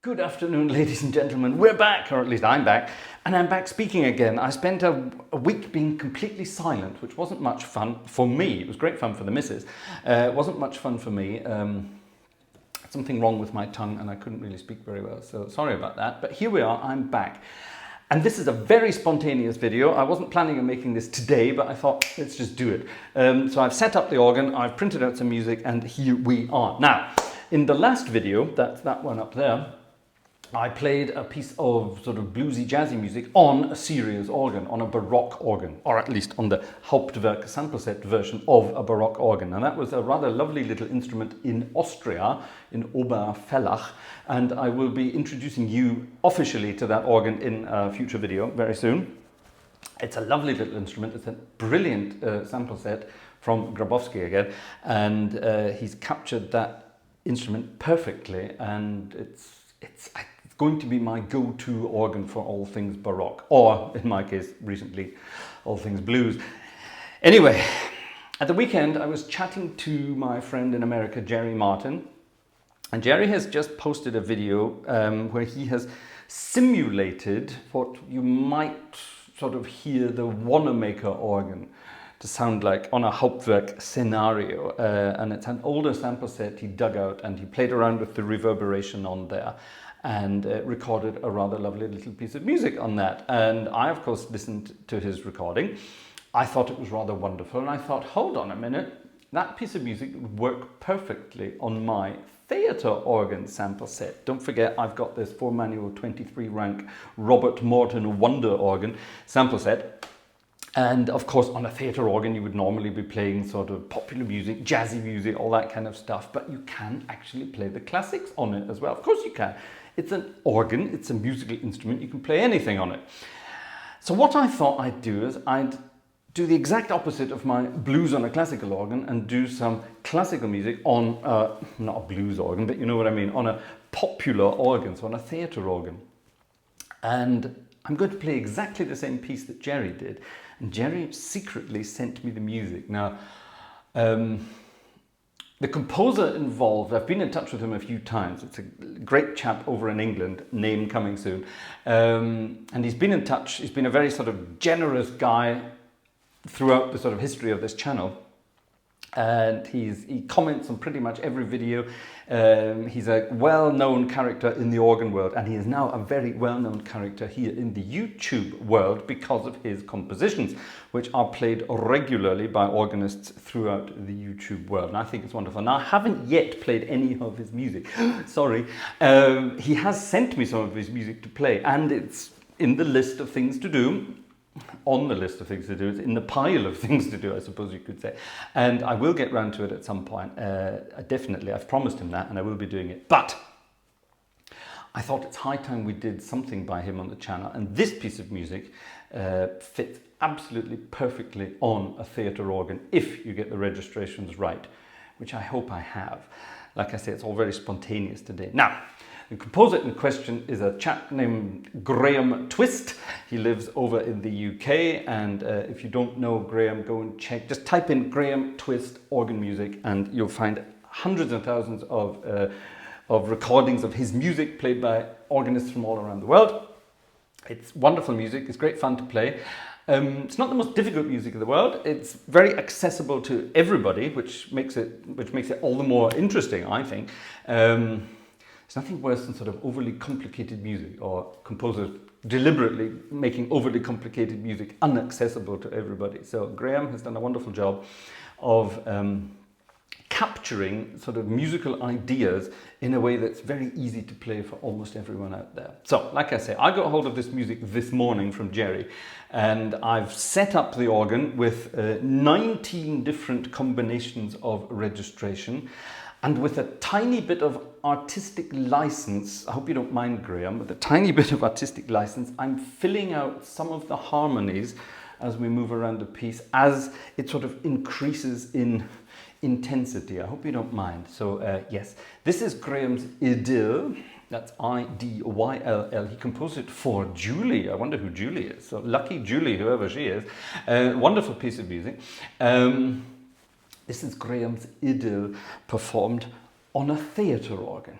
Good afternoon, ladies and gentlemen. We're back, or at least I'm back, and I'm back speaking again. I spent a week being completely silent, which wasn't much fun for me. It was great fun for the missus. It wasn't much fun for me. Something wrong with my tongue and I couldn't really speak very well, so sorry about that. But here we are, I'm back. And this is a very spontaneous video. I wasn't planning on making this today, but I thought, let's just do it. So I've set up the organ, I've printed out some music, and here we are. Now, in the last video, that's that one up there, I played a piece of sort of bluesy, jazzy music on a serious organ, on a Baroque organ, or at least on the Hauptwerk sample set version of a Baroque organ. And that was a rather lovely little instrument in Austria, in Obervellach. And I will be introducing you officially to that organ in a future video very soon. It's a lovely little instrument. It's a brilliant sample set from Grabowski again. And he's captured that instrument perfectly. And it's going to be my go-to organ for all things Baroque, or in my case recently, all things blues. Anyway, at the weekend I was chatting to my friend in America, Jerry Martin, and Jerry has just posted a video where he has simulated what you might sort of hear the Wanamaker organ to sound like on a Hauptwerk scenario, and it's an older sample set he dug out and he played around with the reverberation on there and recorded a rather lovely little piece of music on that. And I, of course, listened to his recording. I thought it was rather wonderful, and I thought, hold on a minute, that piece of music would work perfectly on my theatre organ sample set. Don't forget, I've got this 4-manual 23-rank Morton Wonder Organ sample set. And of course, on a theatre organ, you would normally be playing sort of popular music, jazzy music, all that kind of stuff, but you can actually play the classics on it as well. Of course you can. It's an organ, it's a musical instrument, you can play anything on it. So what I thought I'd do is I'd do the exact opposite of my blues on a classical organ and do some classical music on, not a blues organ, but you know what I mean, on a popular organ, so on a theatre organ. And I'm going to play exactly the same piece that Jerry did. And Jerry secretly sent me the music. Now, the composer involved, I've been in touch with him a few times. It's a great chap over in England, name coming soon. And he's been in touch. He's been a very sort of generous guy throughout the sort of history of this channel. And he comments on pretty much every video. He's a well-known character in the organ world, and he is now a very well-known character here in the YouTube world because of his compositions, which are played regularly by organists throughout the YouTube world. And I think it's wonderful. Now, I haven't yet played any of his music. Sorry. He has sent me some of his music to play, and it's in the list of things to do. On the list of things to do, it's in the pile of things to do, I suppose you could say. And I will get round to it at some point, definitely. I've promised him that, and I will be doing it. But I thought it's high time we did something by him on the channel, and this piece of music fits absolutely perfectly on a theatre organ, if you get the registrations right, which I hope I have. Like I say, it's all very spontaneous today. Now, the composer in question is a chap named Graham Twist. He lives over in the UK, and if you don't know Graham, go and check. Just type in Graham Twist organ music and you'll find hundreds and thousands of recordings of his music played by organists from all around the world. It's wonderful music, it's great fun to play. It's not the most difficult music in the world. It's very accessible to everybody, which makes it all the more interesting, I think. There's nothing worse than sort of overly complicated music, or composers deliberately making overly complicated music inaccessible to everybody. So Graham has done a wonderful job of capturing sort of musical ideas in a way that's very easy to play for almost everyone out there. So, like I say, I got hold of this music this morning from Jerry, and I've set up the organ with 19 different combinations of registration. And with a tiny bit of artistic license, I hope you don't mind, Graham, with a tiny bit of artistic license, I'm filling out some of the harmonies as we move around the piece, as it sort of increases in intensity. I hope you don't mind. So yes, this is Graham's Idyll. That's Idyll. He composed it for Julie. I wonder who Julie is. So lucky Julie, whoever she is. Wonderful piece of music. This is Graham's Idyll performed on a theatre organ.